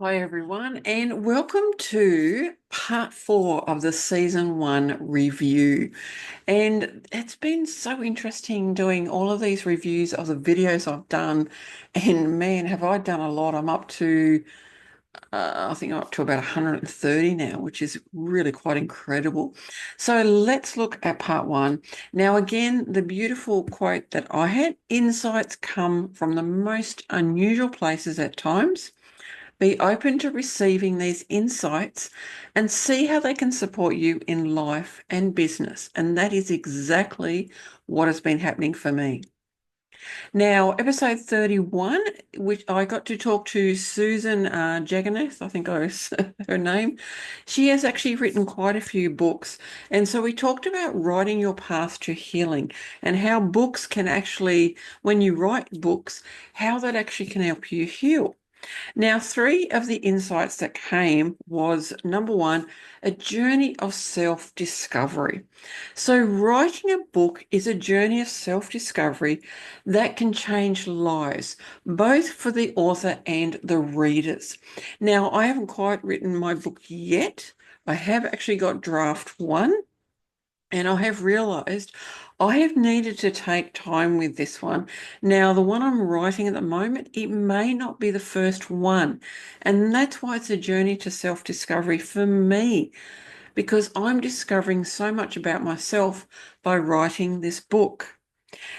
Hi, everyone, and welcome to part 4 of the season 1 review. And it's been so interesting doing all of these reviews of the videos I've done. And man, have I done a lot. I'm up to, I think I'm up to about 130 now, which is really quite incredible. So let's look at part 1. Now, again, the beautiful quote that I had: insights come from the most unusual places at times. Be open to receiving these insights and see how they can support you in life and business. And that is exactly what has been happening for me. Now, episode 31, which I got to talk to Susan Jagannath, I think I was her name. She has actually written quite a few books. And so we talked about writing your path to healing and how books can actually, when you write books, how that actually can help you heal. Now, three of the insights that came was number one, a journey of self-discovery. So writing a book is a journey of self-discovery that can change lives, both for the author and the readers. Now, I haven't quite written my book yet. I have actually got draft one. And I have realized I have needed to take time with this one. Now, the one I'm writing at the moment, it may not be the first one. And that's why it's a journey to self-discovery for me, because I'm discovering so much about myself by writing this book.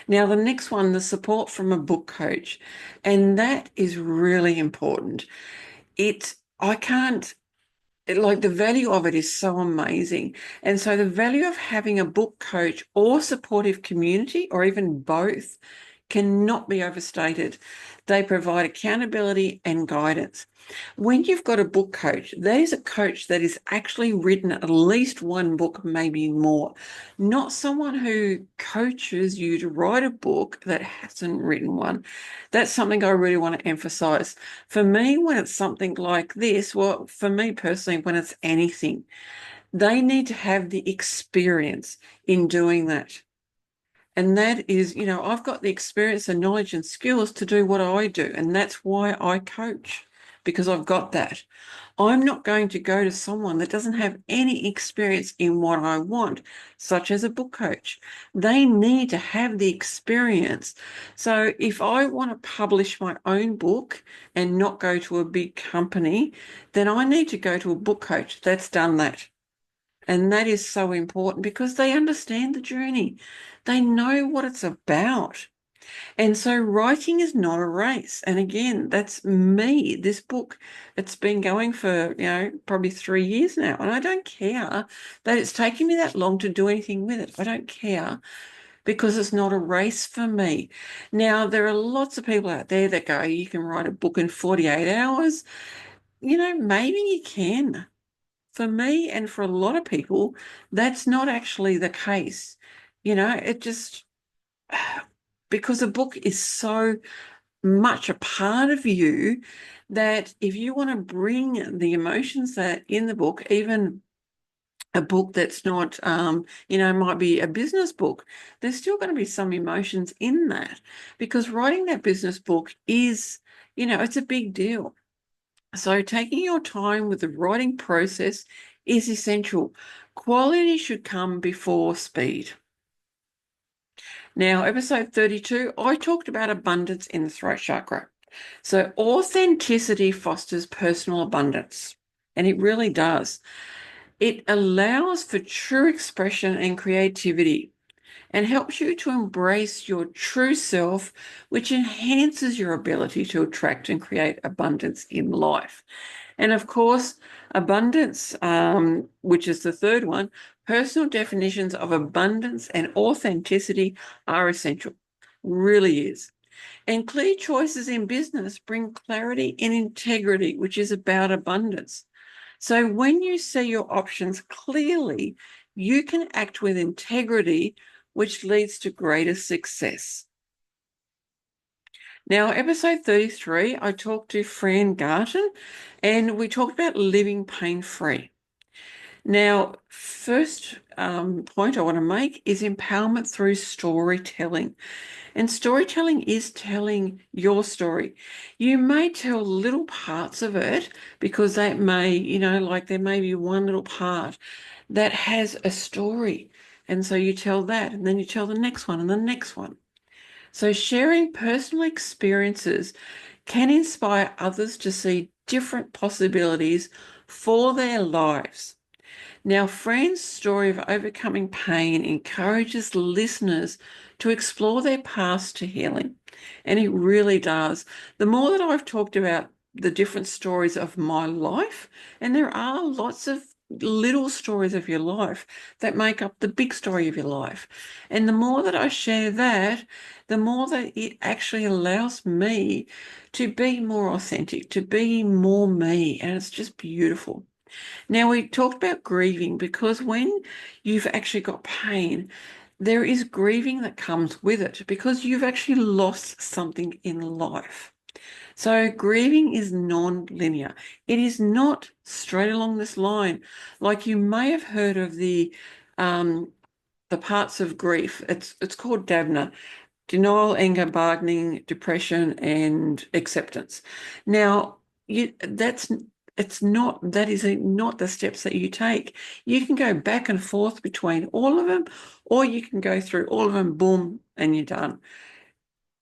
Now, the next one, the support from a book coach. And that is really important. I can't like the value of it is so amazing. And so the value of having a book coach or supportive community, or even both, cannot be overstated. They provide accountability and guidance. When you've got a book coach, that is a coach that has actually written at least one book, maybe more, not someone who coaches you to write a book that hasn't written one. That's something I really want to emphasize. For me, when it's something like this, well, for me personally, when it's anything, they need to have the experience in doing that. And that is, I've got the experience and knowledge and skills to do what I do. And that's why I coach, because I've got that. I'm not going to go to someone that doesn't have any experience in what I want, such as a book coach. They need to have the experience. So if I want to publish my own book and not go to a big company, then I need to go to a book coach that's done that. And that is so important because they understand the journey. They know what it's about. And so writing is not a race. And again, that's me. This book, it's been going for, probably 3 years now. And I don't care that it's taken me that long to do anything with it. I don't care because it's not a race for me. Now, there are lots of people out there that go, you can write a book in 48 hours. Maybe you can. For me and for a lot of people, that's not actually the case. It just, because a book is so much a part of you that if you want to bring the emotions that in the book, even a book that's not, might be a business book, there's still going to be some emotions in that because writing that business book is, it's a big deal. So taking your time with the writing process is essential. Quality should come before speed. Now, episode 32, I talked about abundance in the throat chakra. So authenticity fosters personal abundance, and it really does. It allows for true expression and creativity and helps you to embrace your true self, which enhances your ability to attract and create abundance in life. And of course, abundance, which is the third one, personal definitions of abundance and authenticity are essential. Really is. And clear choices in business bring clarity and integrity, which is about abundance. So when you see your options clearly, you can act with integrity, which leads to greater success. Now, episode 33, I talked to Fran Garton and we talked about living pain-free. Now, first point I want to make is empowerment through storytelling. And storytelling is telling your story. You may tell little parts of it because that may, like there may be one little part that has a story. And so you tell that, and then you tell the next one and the next one. So sharing personal experiences can inspire others to see different possibilities for their lives. Now, Fran's story of overcoming pain encourages listeners to explore their paths to healing. And it really does. The more that I've talked about the different stories of my life, and there are lots of little stories of your life that make up the big story of your life. And the more that I share that, the more that it actually allows me to be more authentic, to be more me. And it's just beautiful. Now, we talked about grieving because when you've actually got pain, there is grieving that comes with it because you've actually lost something in life. So grieving is non-linear. It is not straight along this line. Like you may have heard of the parts of grief. It's called DABNA: denial, anger, bargaining, depression, and acceptance. Now, that is not the steps that you take. You can go back and forth between all of them, or you can go through all of them, boom, and you're done.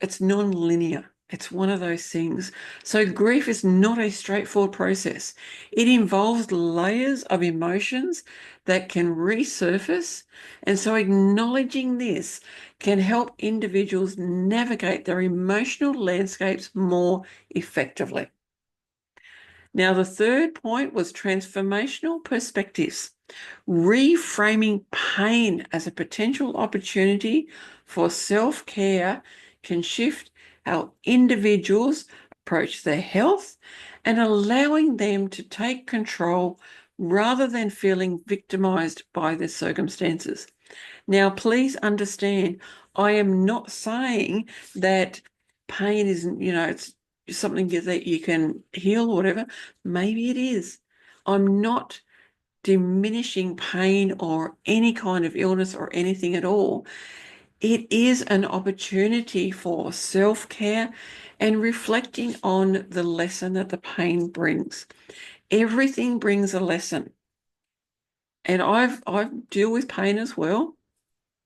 It's non-linear. It's one of those things. So grief is not a straightforward process. It involves layers of emotions that can resurface. And so acknowledging this can help individuals navigate their emotional landscapes more effectively. Now, the third point was transformational perspectives. Reframing pain as a potential opportunity for self-care can shift how individuals approach their health and allowing them to take control rather than feeling victimized by their circumstances. Now, please understand, I am not saying that pain isn't, it's something that you can heal or whatever. Maybe it is. I'm not diminishing pain or any kind of illness or anything at all. It is an opportunity for self-care and reflecting on the lesson that the pain brings. Everything brings a lesson. And I've dealt with pain as well.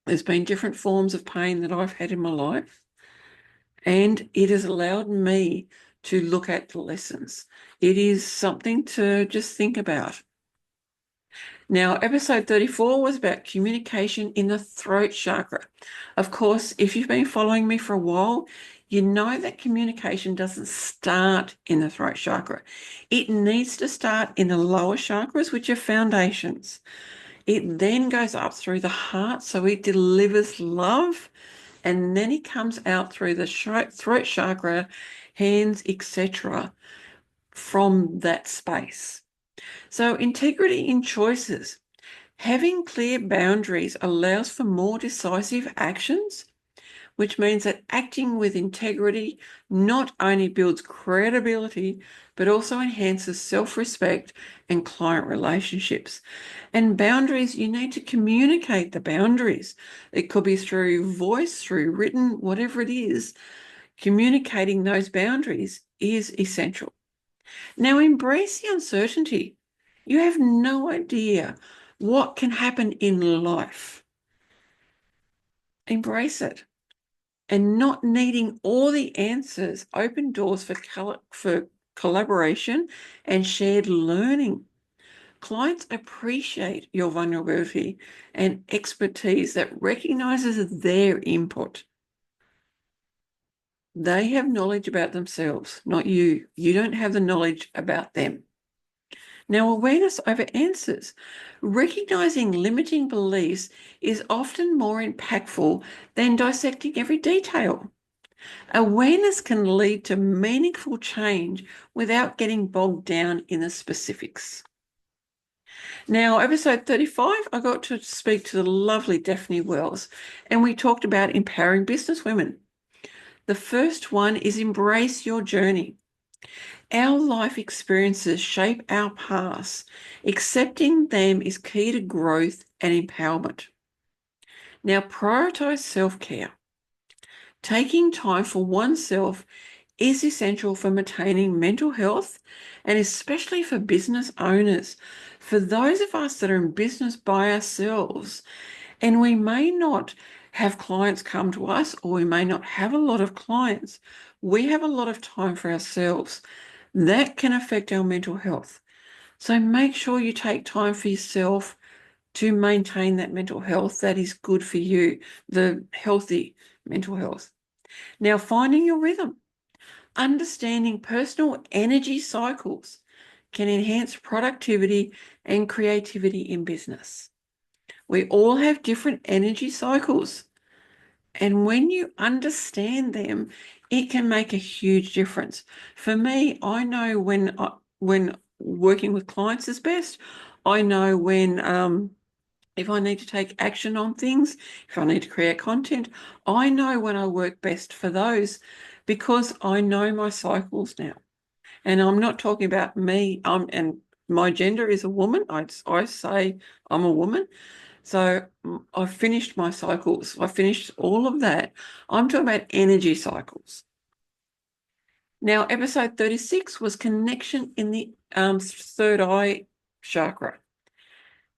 There's been different forms of pain that I've had in my life, and it has allowed me to look at the lessons. It is something to just think about. Now, episode 34 was about communication in the throat chakra. Of course, if you've been following me for a while, you know that communication doesn't start in the throat chakra. It needs to start in the lower chakras, which are foundations. It then goes up through the heart, so it delivers love, and then it comes out through the throat chakra, hands, etc., from that space. So integrity in choices. Having clear boundaries allows for more decisive actions, which means that acting with integrity not only builds credibility, but also enhances self-respect and client relationships. And boundaries, you need to communicate the boundaries. It could be through voice, through written, whatever it is. Communicating those boundaries is essential. Now, embrace the uncertainty. You have no idea what can happen in life. Embrace it. And not needing all the answers open doors for collaboration and shared learning. Clients appreciate your vulnerability and expertise that recognizes their input. They have knowledge about themselves, not you. You don't have the knowledge about them. Now, awareness over answers. Recognizing limiting beliefs is often more impactful than dissecting every detail. Awareness can lead to meaningful change without getting bogged down in the specifics. Now, episode 35, I got to speak to the lovely Daphne Wells, and we talked about empowering businesswomen. The first one is embrace your journey. Our life experiences shape our past. Accepting them is key to growth and empowerment. Now, prioritize self-care. Taking time for oneself is essential for maintaining mental health and especially for business owners. For those of us that are in business by ourselves, and we may not have clients come to us, or we may not have a lot of clients, we have a lot of time for ourselves. That can affect our mental health. So make sure you take time for yourself to maintain that mental health that is good for you, the healthy mental health. Now, finding your rhythm. Understanding personal energy cycles can enhance productivity and creativity in business. We all have different energy cycles, and when you understand them, it can make a huge difference. For me, I know when working with clients is best. I know when if I need to take action on things, if I need to create content, I know when I work best for those because I know my cycles now. And I'm not talking about me, and my gender is a woman. I say I'm a woman. So I've finished my cycles. I finished all of that. I'm talking about energy cycles. Now, episode 36 was connection in the third eye chakra.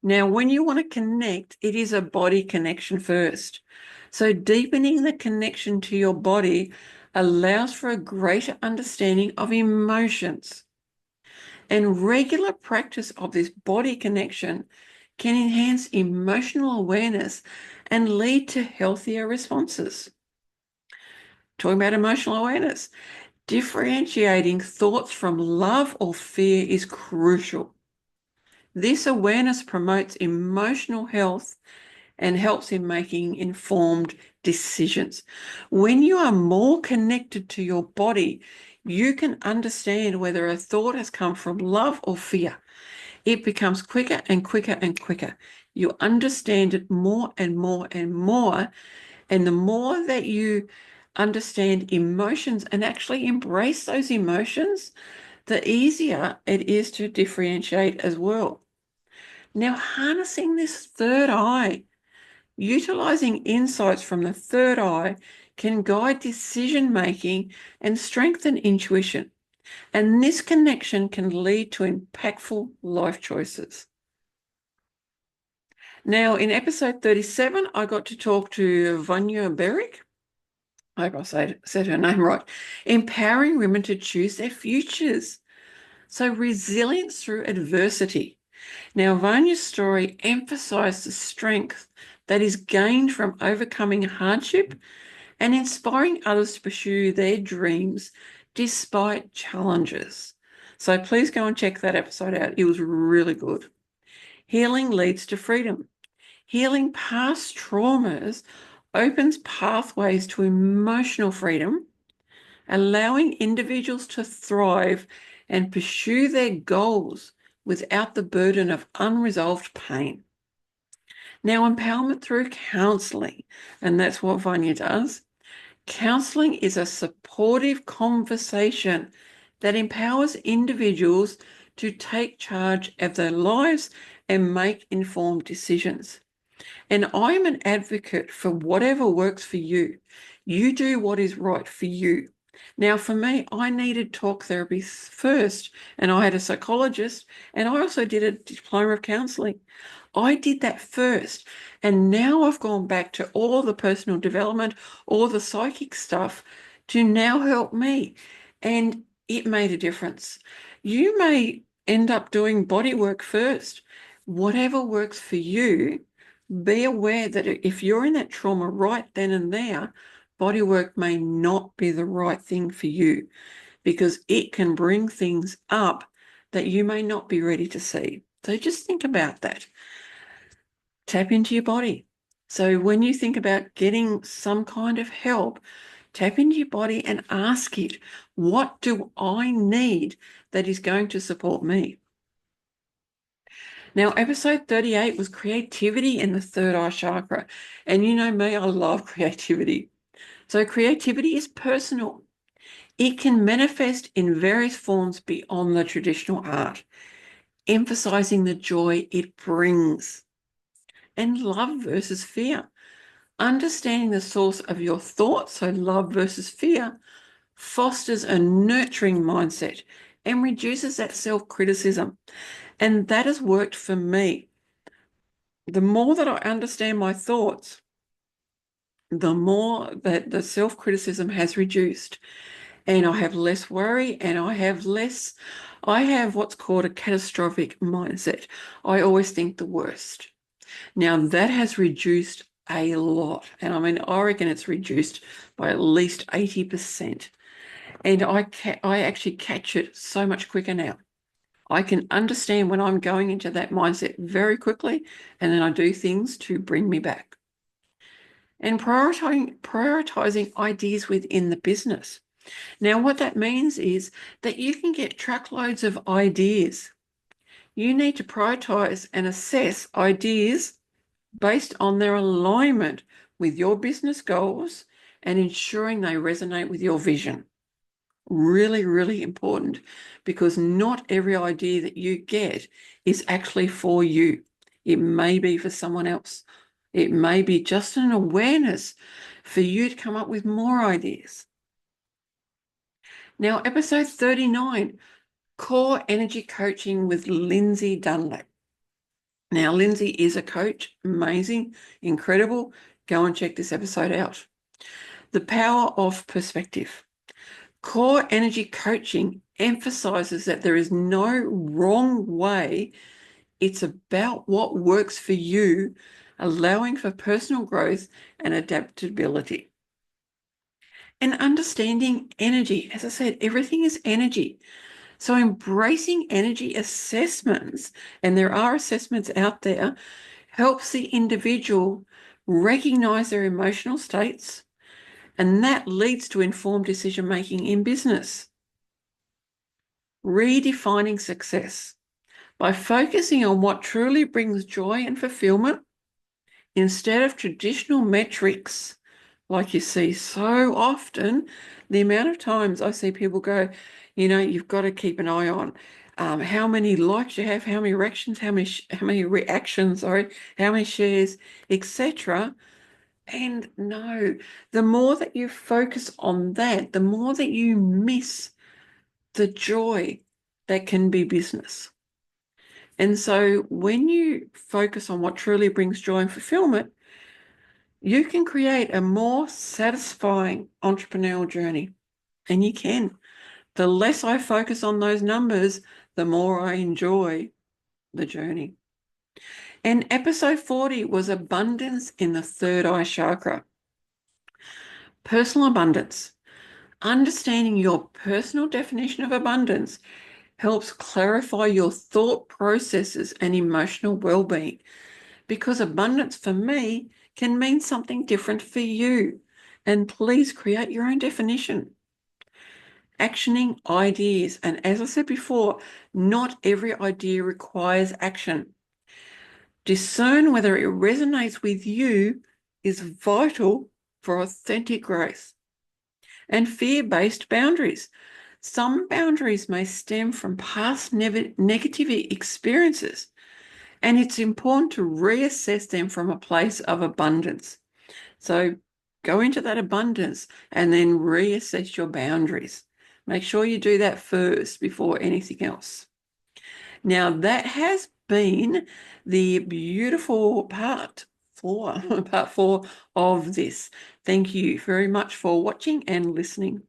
Now, when you want to connect, it is a body connection first. So deepening the connection to your body allows for a greater understanding of emotions. And regular practice of this body connection can enhance emotional awareness and lead to healthier responses. Talking about emotional awareness, differentiating thoughts from love or fear is crucial. This awareness promotes emotional health and helps in making informed decisions. When you are more connected to your body, you can understand whether a thought has come from love or fear. It becomes quicker and quicker and quicker. You understand it more and more and more. And the more that you understand emotions and actually embrace those emotions, the easier it is to differentiate as well. Now, harnessing this third eye, utilizing insights from the third eye can guide decision making and strengthen intuition. And this connection can lead to impactful life choices. Now, in episode 37, I got to talk to Vanya Beric. I hope I said her name right. Empowering women to choose their futures. So, resilience through adversity. Now, Vanya's story emphasized the strength that is gained from overcoming hardship and inspiring others to pursue their dreams despite challenges. So please go and check that episode out. It was really good. Healing leads to freedom. Healing past traumas opens pathways to emotional freedom, allowing individuals to thrive and pursue their goals without the burden of unresolved pain. Now, empowerment through counseling, and that's what Vanya does. Counseling is a supportive conversation that empowers individuals to take charge of their lives and make informed decisions. And I'm an advocate for whatever works for you. You do what is right for you. Now, for me, I needed talk therapy first, and I had a psychologist, and I also did a diploma of counseling. I did that first, and now I've gone back to all the personal development, all the psychic stuff to now help me, and it made a difference. You may end up doing body work first. Whatever works for you, be aware that if you're in that trauma right then and there, body work may not be the right thing for you because it can bring things up that you may not be ready to see. So just think about that. Tap into your body. So when you think about getting some kind of help, tap into your body and ask it, what do I need that is going to support me? Now, episode 38 was creativity in the third eye chakra. And you know me, I love creativity. So creativity is personal. It can manifest in various forms beyond the traditional art, emphasizing the joy it brings. And love versus fear. Understanding the source of your thoughts, so love versus fear, fosters a nurturing mindset and reduces that self-criticism. And that has worked for me. The more that I understand my thoughts, the more that the self-criticism has reduced, and I have less worry, and I have what's called a catastrophic mindset. I always think the worst. Now that has reduced a lot. And I mean, I reckon it's reduced by at least 80%. And I actually catch it so much quicker now. I can understand when I'm going into that mindset very quickly, and then I do things to bring me back. And prioritizing ideas within the business. Now, what that means is that you can get truckloads of ideas. You need to prioritize and assess ideas based on their alignment with your business goals and ensuring they resonate with your vision. Really, really important, because not every idea that you get is actually for you. It may be for someone else. It may be just an awareness for you to come up with more ideas. Now, episode 39, Core Energy Coaching with Lindsay Dunlap. Now, Lindsay is a coach, amazing, incredible. Go and check this episode out. The power of perspective. Core energy coaching emphasizes that there is no wrong way. It's about what works for you, allowing for personal growth and adaptability. And understanding energy. As I said, everything is energy. So embracing energy assessments, and there are assessments out there, helps the individual recognize their emotional states, and that leads to informed decision-making in business. Redefining success. By focusing on what truly brings joy and fulfillment, instead of traditional metrics, like you see so often, the amount of times I see people go, you've got to keep an eye on how many likes you have, how many reactions, how many reactions, sorry, how many shares, etc. And no, the more that you focus on that, the more that you miss the joy that can be business. And so when you focus on what truly brings joy and fulfillment, you can create a more satisfying entrepreneurial journey. And you can. The less I focus on those numbers, the more I enjoy the journey. And episode 40 was abundance in the third eye chakra. Personal abundance. Understanding your personal definition of abundance helps clarify your thought processes and emotional well-being, because abundance for me can mean something different for you. And please create your own definition. Actioning ideas. And as I said before, not every idea requires action. Discern whether it resonates with you is vital for authentic growth. And fear-based boundaries. Some boundaries may stem from past negative experiences, and it's important to reassess them from a place of abundance. So go into that abundance and then reassess your boundaries. Make sure you do that first before anything else. Now, that has been the beautiful part four of this. Thank you very much for watching and listening.